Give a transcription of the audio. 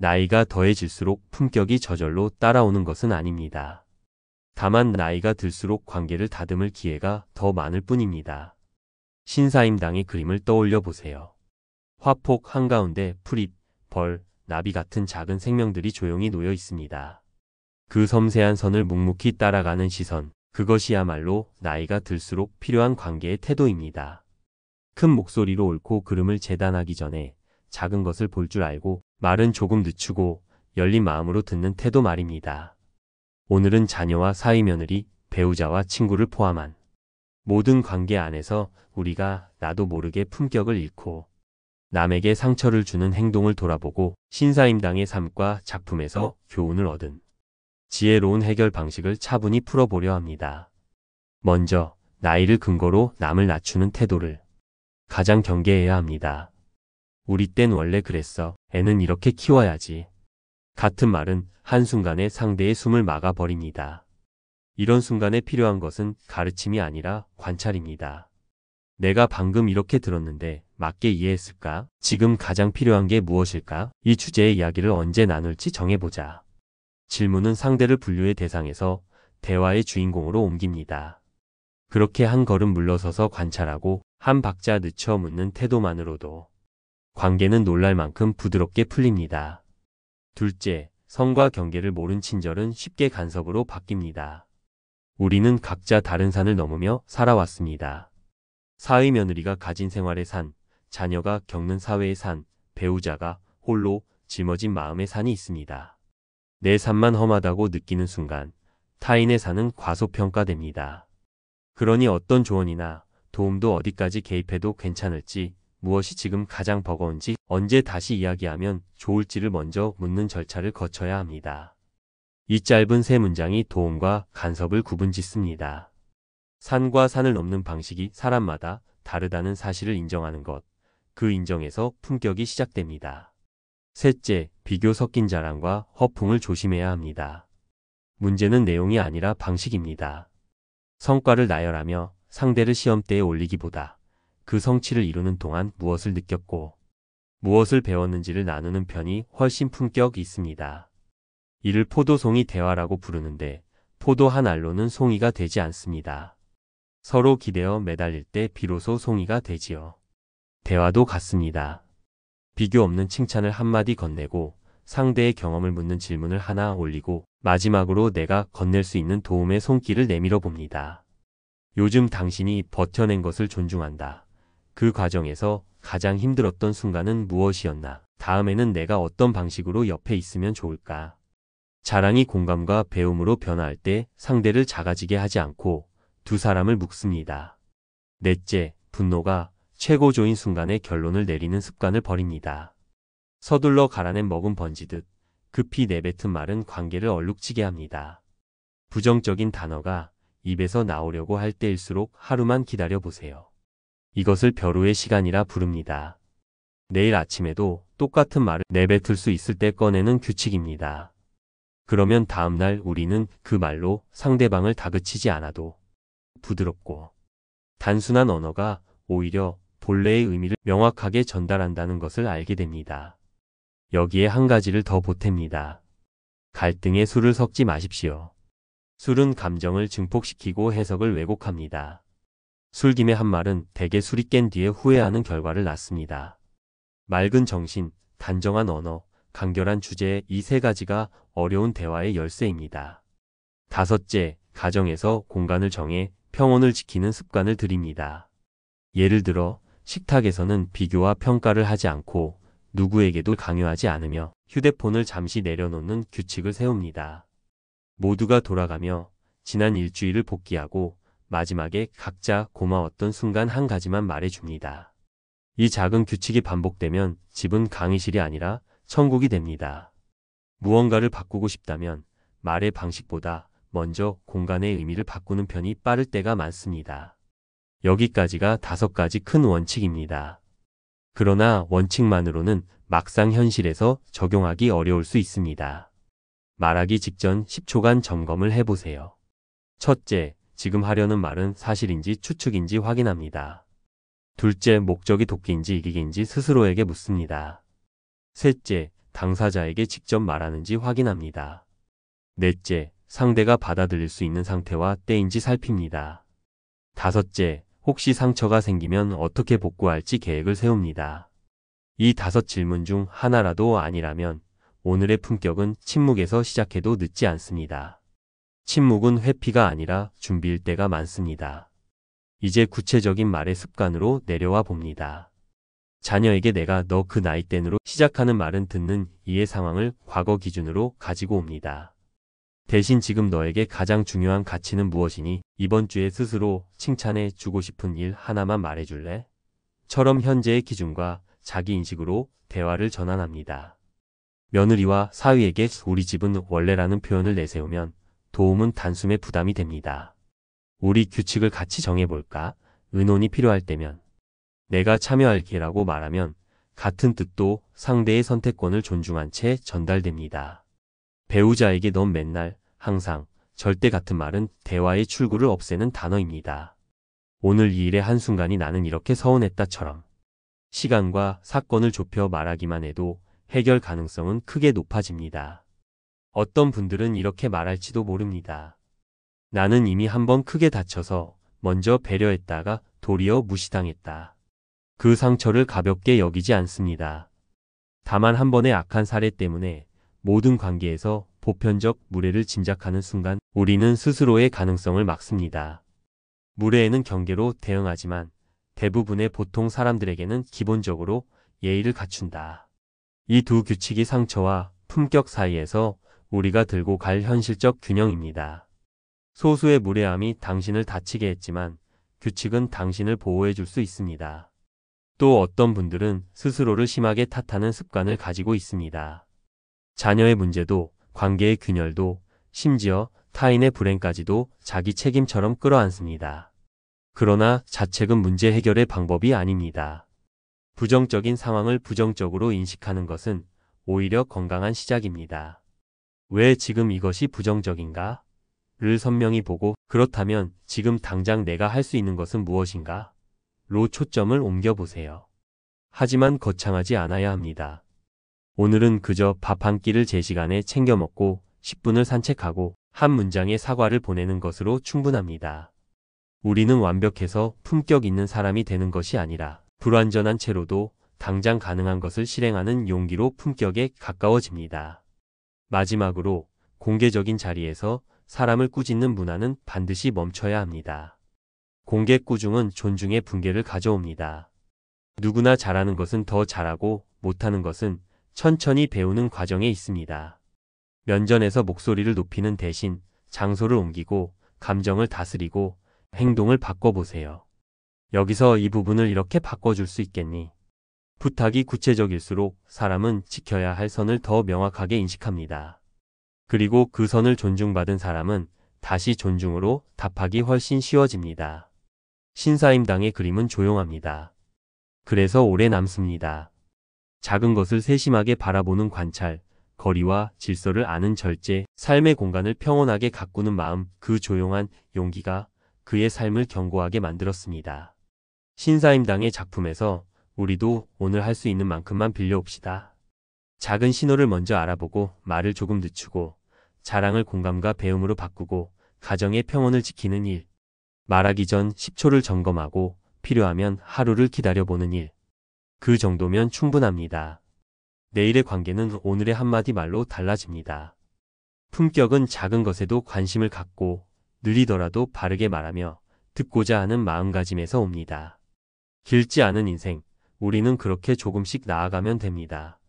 나이가 더해질수록 품격이 저절로 따라오는 것은 아닙니다. 다만 나이가 들수록 관계를 다듬을 기회가 더 많을 뿐입니다. 신사임당의 그림을 떠올려 보세요. 화폭 한가운데 풀잎, 벌, 나비 같은 작은 생명들이 조용히 놓여 있습니다. 그 섬세한 선을 묵묵히 따라가는 시선, 그것이야말로 나이가 들수록 필요한 관계의 태도입니다. 큰 목소리로 옳고 그름을 재단하기 전에 작은 것을 볼 줄 알고 말은 조금 늦추고 열린 마음으로 듣는 태도 말입니다. 오늘은 자녀와 사위며느리, 배우자와 친구를 포함한 모든 관계 안에서 우리가 나도 모르게 품격을 잃고 남에게 상처를 주는 행동을 돌아보고 신사임당의 삶과 작품에서 교훈을 얻은 지혜로운 해결 방식을 차분히 풀어보려 합니다. 먼저 나이를 근거로 남을 낮추는 태도를 가장 경계해야 합니다. 우리 땐 원래 그랬어. 애는 이렇게 키워야지. 같은 말은 한순간에 상대의 숨을 막아버립니다. 이런 순간에 필요한 것은 가르침이 아니라 관찰입니다. 내가 방금 이렇게 들었는데 맞게 이해했을까? 지금 가장 필요한 게 무엇일까? 이 주제의 이야기를 언제 나눌지 정해보자. 질문은 상대를 분류의 대상에서 대화의 주인공으로 옮깁니다. 그렇게 한 걸음 물러서서 관찰하고 한 박자 늦춰 묻는 태도만으로도 관계는 놀랄 만큼 부드럽게 풀립니다. 둘째, 선과 경계를 모른 친절은 쉽게 간섭으로 바뀝니다. 우리는 각자 다른 산을 넘으며 살아왔습니다. 사위 며느리가 가진 생활의 산, 자녀가 겪는 사회의 산, 배우자가 홀로 짊어진 마음의 산이 있습니다. 내 산만 험하다고 느끼는 순간 타인의 산은 과소평가됩니다. 그러니 어떤 조언이나 도움도 어디까지 개입해도 괜찮을지, 무엇이 지금 가장 버거운지, 언제 다시 이야기하면 좋을지를 먼저 묻는 절차를 거쳐야 합니다. 이 짧은 세 문장이 도움과 간섭을 구분짓습니다. 산과 산을 넘는 방식이 사람마다 다르다는 사실을 인정하는 것, 그 인정에서 품격이 시작됩니다. 셋째, 비교 섞인 자랑과 허풍을 조심해야 합니다. 문제는 내용이 아니라 방식입니다. 성과를 나열하며 상대를 시험대에 올리기보다 그 성취를 이루는 동안 무엇을 느꼈고 무엇을 배웠는지를 나누는 편이 훨씬 품격이 있습니다. 이를 포도송이 대화라고 부르는데 포도 한 알로는 송이가 되지 않습니다. 서로 기대어 매달릴 때 비로소 송이가 되지요. 대화도 같습니다. 비교 없는 칭찬을 한마디 건네고 상대의 경험을 묻는 질문을 하나 올리고 마지막으로 내가 건넬 수 있는 도움의 손길을 내밀어 봅니다. 요즘 당신이 버텨낸 것을 존중한다. 그 과정에서 가장 힘들었던 순간은 무엇이었나? 다음에는 내가 어떤 방식으로 옆에 있으면 좋을까? 자랑이 공감과 배움으로 변화할 때 상대를 작아지게 하지 않고 두 사람을 묶습니다. 넷째, 분노가 최고조인 순간에 결론을 내리는 습관을 버립니다. 서둘러 갈아낸 먹은 번지듯 급히 내뱉은 말은 관계를 얼룩지게 합니다. 부정적인 단어가 입에서 나오려고 할 때일수록 하루만 기다려보세요. 이것을 벼루의 시간이라 부릅니다. 내일 아침에도 똑같은 말을 내뱉을 수 있을 때 꺼내는 규칙입니다. 그러면 다음날 우리는 그 말로 상대방을 다그치지 않아도 부드럽고 단순한 언어가 오히려 본래의 의미를 명확하게 전달한다는 것을 알게 됩니다. 여기에 한 가지를 더 보탭니다. 갈등에 술을 섞지 마십시오. 술은 감정을 증폭시키고 해석을 왜곡합니다. 술김의 한 말은 대개 술이 깬 뒤에 후회하는 결과를 낳습니다. 맑은 정신, 단정한 언어, 간결한 주제, 이 세 가지가 어려운 대화의 열쇠입니다. 다섯째, 가정에서 공간을 정해 평온을 지키는 습관을 들입니다. 예를 들어 식탁에서는 비교와 평가를 하지 않고 누구에게도 강요하지 않으며 휴대폰을 잠시 내려놓는 규칙을 세웁니다. 모두가 돌아가며 지난 일주일을 복귀하고 마지막에 각자 고마웠던 순간 한 가지만 말해줍니다. 이 작은 규칙이 반복되면 집은 강의실이 아니라 천국이 됩니다. 무언가를 바꾸고 싶다면 말의 방식보다 먼저 공간의 의미를 바꾸는 편이 빠를 때가 많습니다. 여기까지가 5가지 큰 원칙입니다. 그러나 원칙만으로는 막상 현실에서 적용하기 어려울 수 있습니다. 말하기 직전 10초간 점검을 해보세요. 첫째, 지금 하려는 말은 사실인지 추측인지 확인합니다. 둘째, 목적이 돕기인지 이기기인지 스스로에게 묻습니다. 셋째, 당사자에게 직접 말하는지 확인합니다. 넷째, 상대가 받아들일 수 있는 상태와 때인지 살핍니다. 다섯째, 혹시 상처가 생기면 어떻게 복구할지 계획을 세웁니다. 이 5질문 중 하나라도 아니라면 오늘의 품격은 침묵에서 시작해도 늦지 않습니다. 침묵은 회피가 아니라 준비일 때가 많습니다. 이제 구체적인 말의 습관으로 내려와 봅니다. 자녀에게 내가 너 그 나이 땐으로 시작하는 말은 듣는 이의 상황을 과거 기준으로 가지고 옵니다. 대신 지금 너에게 가장 중요한 가치는 무엇이니? 이번 주에 스스로 칭찬해 주고 싶은 일 하나만 말해줄래? 처럼 현재의 기준과 자기 인식으로 대화를 전환합니다. 며느리와 사위에게 우리 집은 원래라는 표현을 내세우면 도움은 단숨에 부담이 됩니다. 우리 규칙을 같이 정해볼까? 의논이 필요할 때면 내가 참여할게라고 말하면 같은 뜻도 상대의 선택권을 존중한 채 전달됩니다. 배우자에게 넌 맨날, 항상, 절대 같은 말은 대화의 출구를 없애는 단어입니다. 오늘 이 일의 한순간이 나는 이렇게 서운했다처럼 시간과 사건을 좁혀 말하기만 해도 해결 가능성은 크게 높아집니다. 어떤 분들은 이렇게 말할지도 모릅니다. 나는 이미 한번 크게 다쳐서 먼저 배려했다가 도리어 무시당했다. 그 상처를 가볍게 여기지 않습니다. 다만 한 번의 악한 사례 때문에 모든 관계에서 보편적 무례를 짐작하는 순간 우리는 스스로의 가능성을 막습니다. 무례에는 경계로 대응하지만 대부분의 보통 사람들에게는 기본적으로 예의를 갖춘다. 이 두 규칙이 상처와 품격 사이에서 우리가 들고 갈 현실적 균형입니다. 소수의 무례함이 당신을 다치게 했지만 규칙은 당신을 보호해 줄 수 있습니다. 또 어떤 분들은 스스로를 심하게 탓하는 습관을 가지고 있습니다. 자녀의 문제도 관계의 균열도 심지어 타인의 불행까지도 자기 책임처럼 끌어안습니다. 그러나 자책은 문제 해결의 방법이 아닙니다. 부정적인 상황을 부정적으로 인식하는 것은 오히려 건강한 시작입니다. 왜 지금 이것이 부정적인가? 를 선명히 보고 그렇다면 지금 당장 내가 할 수 있는 것은 무엇인가? 로 초점을 옮겨보세요. 하지만 거창하지 않아야 합니다. 오늘은 그저 밥 한 끼를 제 시간에 챙겨 먹고 10분을 산책하고 한 문장의 사과를 보내는 것으로 충분합니다. 우리는 완벽해서 품격 있는 사람이 되는 것이 아니라 불완전한 채로도 당장 가능한 것을 실행하는 용기로 품격에 가까워집니다. 마지막으로 공개적인 자리에서 사람을 꾸짖는 문화는 반드시 멈춰야 합니다. 공개 꾸중은 존중의 붕괴를 가져옵니다. 누구나 잘하는 것은 더 잘하고 못하는 것은 천천히 배우는 과정에 있습니다. 면전에서 목소리를 높이는 대신 장소를 옮기고 감정을 다스리고 행동을 바꿔보세요. 여기서 이 부분을 이렇게 바꿔줄 수 있겠니? 부탁이 구체적일수록 사람은 지켜야 할 선을 더 명확하게 인식합니다. 그리고 그 선을 존중받은 사람은 다시 존중으로 답하기 훨씬 쉬워집니다. 신사임당의 그림은 조용합니다. 그래서 오래 남습니다. 작은 것을 세심하게 바라보는 관찰, 거리와 질서를 아는 절제, 삶의 공간을 평온하게 가꾸는 마음, 그 조용한 용기가 그의 삶을 견고하게 만들었습니다. 신사임당의 작품에서 우리도 오늘 할 수 있는 만큼만 빌려옵시다. 작은 신호를 먼저 알아보고 말을 조금 늦추고 자랑을 공감과 배움으로 바꾸고 가정의 평온을 지키는 일. 말하기 전 10초를 점검하고 필요하면 하루를 기다려보는 일. 그 정도면 충분합니다. 내일의 관계는 오늘의 한마디 말로 달라집니다. 품격은 작은 것에도 관심을 갖고 느리더라도 바르게 말하며 듣고자 하는 마음가짐에서 옵니다. 길지 않은 인생, 우리는 그렇게 조금씩 나아가면 됩니다.